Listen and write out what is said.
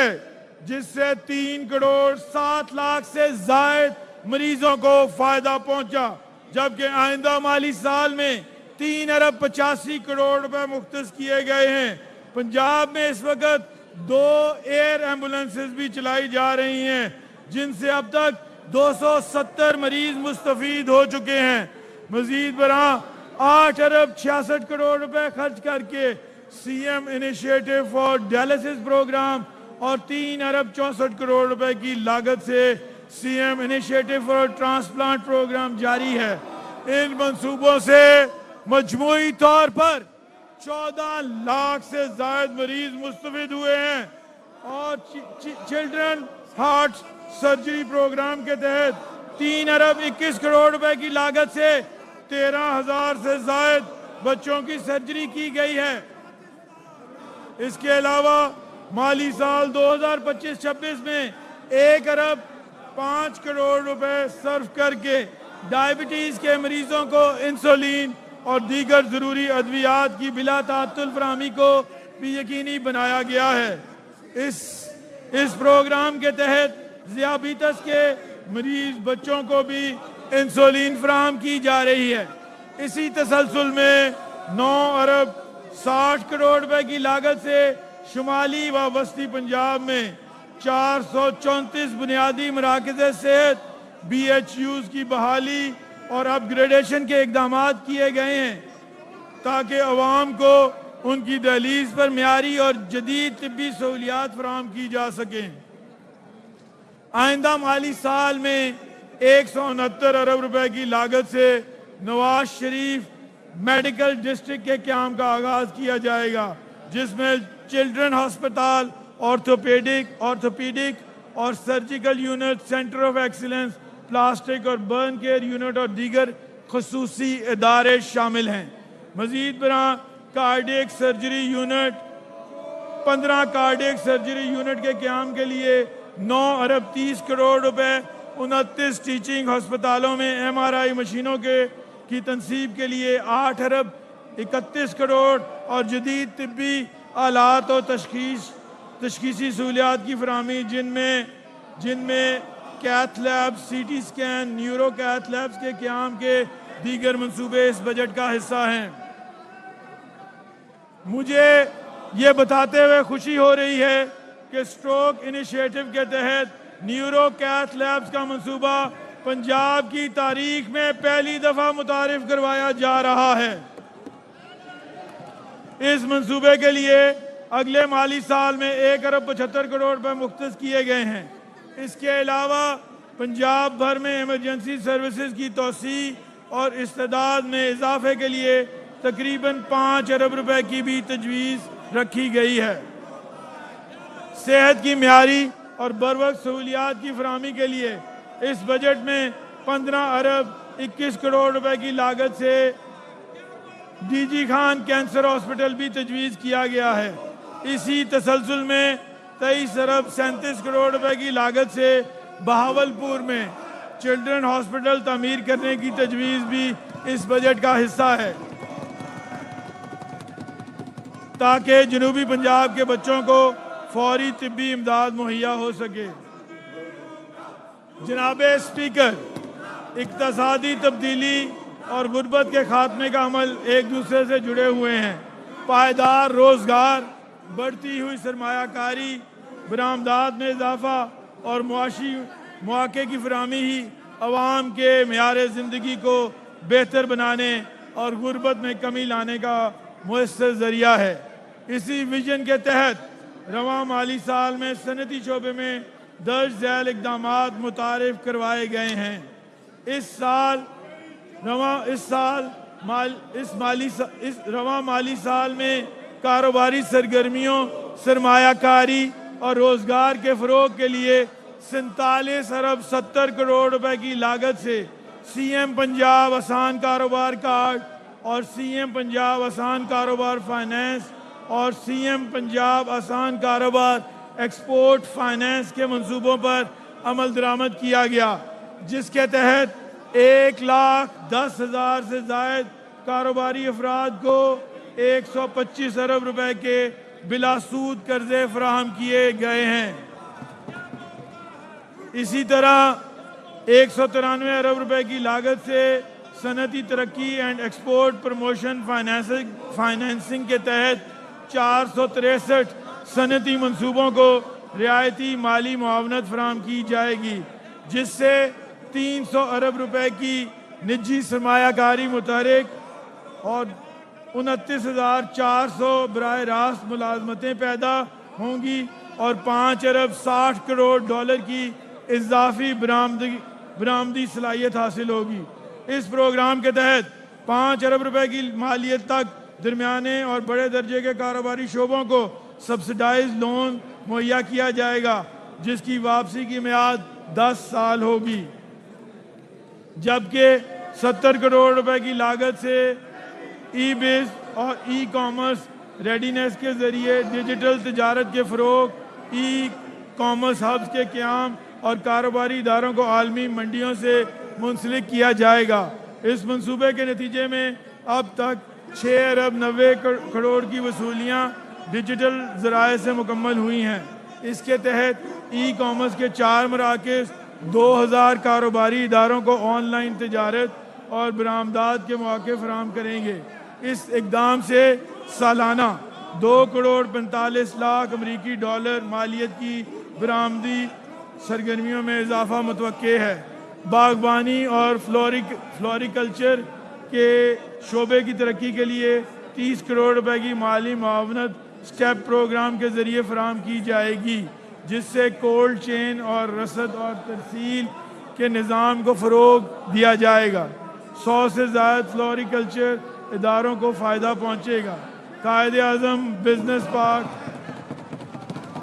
ہے جس سے 3 کروڑ 7 لاکھ سے زائد مریضوں کو فائدہ پہنچا، جبکہ آئندہ مالی سال میں 3 ارب 85 کروڑ روپے مختص کیے گئے ہیں۔ پنجاب میں اس وقت 2 ایئر ایمبولنسز بھی چلائی جا رہی ہیں جن سے اب تک 270 مریض مستفید ہو چکے ہیں۔ مزید برآں 8 ارب 66 کروڑ روپے خرچ کر کے C M initiative for dialysis programme اور 3 ارب 64 کروڑ روپے کی لاگت سے C M initiative for transplant programme جاری ہے۔ ان منصوبوں سے مجموعی طور پر 14 لاکھ سے زائد مریض مستفید ہوئے ہیں اور چلڈرن ہارٹ سرجری پروگرام کے تحت 3 ارب 21 کروڑ روپے کی لاگت سے 13,000 سے زائد بچوں کی سرجری کی گئی ہے۔ اس کے علاوہ مالی سال 2025-26 میں 1 ارب 5 کروڑ روپے صرف کر کے ڈائبٹیز کے مریضوں کو انسولین اور دیگر ضروری ادویات کی بلا تعطل فراہمی کو بھی یقینی بنایا گیا ہے۔ اس پروگرام کے تحت ذیابیطس کے مریض بچوں کو بھی انسولین فراہم کی جا رہی ہے۔ اسی تسلسل میں 9 ارب 60 کروڑ روپے کی لاگت سے شمالی و وسطی پنجاب میں 434 بنیادی مراکز صحت بی ایچ یوز کی بحالی اور اپ گریڈیشن کے اقدامات کیے گئے ہیں تاکہ عوام کو ان کی دہلیز پر معیاری اور جدید طبی سہولیات فراہم کی جا سکیں۔ آئندہ مالی سال میں 169 ارب روپے کی لاگت سے نواز شریف میڈیکل ڈسٹرکٹ کے قیام کا آغاز کیا جائے گا، جس میں چلڈرن ہسپتال، آرتھوپیڈک اور surgical unit, centre of excellence, plastic اور برن کیئر یونٹ اور دیگر خصوصی ادارے شامل ہیں۔ مزید برآں cardiac surgery unit 15 cardiac surgery unit کے قیام کے لیے 9 ارب 30 کروڑ روپے، 29 ٹیچنگ ہسپتالوں میں ایم آر آئی مشینوں کی تنصیب کے لیے 8 ارب 31 کروڑ اور جدید طبی آلات اور تشخیصی سہولیات کی فراہمی جن میں cath lab, C T scan, neuro cath labs کے قیام کے دیگر منصوبے اس بجٹ کا حصہ ہیں۔ مجھے یہ بتاتے ہوئے خوشی ہو رہی ہے کہ سٹروک انیشیٹو کے تحت نیورو کیتھ لیبز کا منصوبہ پنجاب کی تاریخ میں پہلی دفعہ متعارف کروایا جا رہا ہے۔ اس منصوبے کے لیے اگلے مالی سال میں 1 ارب 75 کروڑ روپے مختص کیے گئے ہیں۔ اس کے علاوہ پنجاب بھر میں ایمرجنسی سروسز کی توسیع اور استعداد میں اضافے کے لیے تقریباً 5 ارب روپے کی بھی تجویز رکھی گئی ہے۔ صحت کی معیاری اور بروقت سہولیات کی فراہمی کے لیے اس بجٹ میں 15 ارب 21 کروڑ روپے کی لاگت سے D G Khan cancer hospital بھی تجویز کیا گیا ہے۔ اسی تسلسل میں 23 ارب 37 کروڑ روپے کی لاگت سے بہاولپور میں چلڈرن ہاسپٹل تعمیر کرنے کی تجویز بھی اس بجٹ کا حصہ ہے تاکہ جنوبی پنجاب کے بچوں کو فوری طبی امداد مہیا ہو سکے۔ جناب اسپیکر، اقتصادی تبدیلی اور غربت کے خاتمے کا عمل ایک دوسرے سے جڑے ہوئے ہیں۔ پائیدار روزگار، بڑھتی ہوئی سرمایہ کاری، برآمدات میں اضافہ اور معاشی مواقع کی فراہمی ہی عوام کے معیار زندگی کو بہتر بنانے اور غربت میں کمی لانے کا مؤثر ذریعہ ہے۔ اسی ویژن کے تحت رواں مالی سال میں صنعتی شعبے میں درج ذیل اقدامات متعارف کروائے گئے ہیں۔ رواں مالی سال میں کاروباری سرگرمیوں، سرمایہ کاری اور روزگار کے فروغ کے لیے 47 ارب 70 کروڑ روپے کی لاگت سے سی ایم پنجاب آسان کاروبار کارڈ اور سی ایم پنجاب آسان کاروبار فائنینس اور سی ایم پنجاب آسان کاروبار ایکسپورٹ فائنینس کے منصوبوں پر عمل درآمد کیا گیا، جس کے تحت 1,10,000 سے زائد کاروباری افراد کو 125 ارب روپے کے بلا سود قرضے فراہم کیے گئے ہیں۔ اسی طرح 193 ارب روپے کی لاگت سے صنعتی ترقی اینڈ ایکسپورٹ پروموشن فائنینسنگ کے تحت 463 صنعتی منصوبوں کو رعایتی مالی معاونت فراہم کی جائے گی، جس سے 300 ارب روپے کی نجی سرمایہ کاری متحرک اور 29,400 براہ راست ملازمتیں پیدا ہوں گی اور 5 ارب 60 کروڑ ڈالر کی اضافی برآمدی صلاحیت حاصل ہوگی۔ اس پروگرام کے تحت 5 ارب روپے کی مالیت تک درمیانے اور بڑے درجے کے کاروباری شعبوں کو سبسڈائز لون مہیا کیا جائے گا، جس کی واپسی کی میعاد 10 سال ہوگی، جبکہ 70 کروڑ روپے کی لاگت سے ای بیس اور ای کامرس ریڈینیس کے ذریعے ڈیجیٹل تجارت کے فروغ، ای کامرس ہبز کے قیام اور کاروباری اداروں کو عالمی منڈیوں سے منسلک کیا جائے گا۔ اس منصوبے کے نتیجے میں اب تک 6 ارب 90 کروڑ کی وصولیاں ڈیجیٹل ذرائع سے مکمل ہوئی ہیں۔ اس کے تحت ای کامرس کے 4 مراکز 2000 کاروباری اداروں کو آن لائن تجارت اور برآمدات کے مواقع فراہم کریں گے۔ اس اقدام سے سالانہ 2 کروڑ 45 لاکھ امریکی ڈالر مالیت کی برآمدی سرگرمیوں میں اضافہ متوقع ہے۔ باغبانی اور فلوریکلچر کے شعبے کی ترقی کے لیے 30 کروڑ روپے کی مالی معاونت سٹیپ پروگرام کے ذریعے فراہم کی جائے گی، جس سے کولڈ چین اور رسد اور ترسیل کے نظام کو فروغ دیا جائے گا۔ 100 سے زائد فلوریکلچر اداروں کو فائدہ پہنچے گا۔ Quaid Azam business park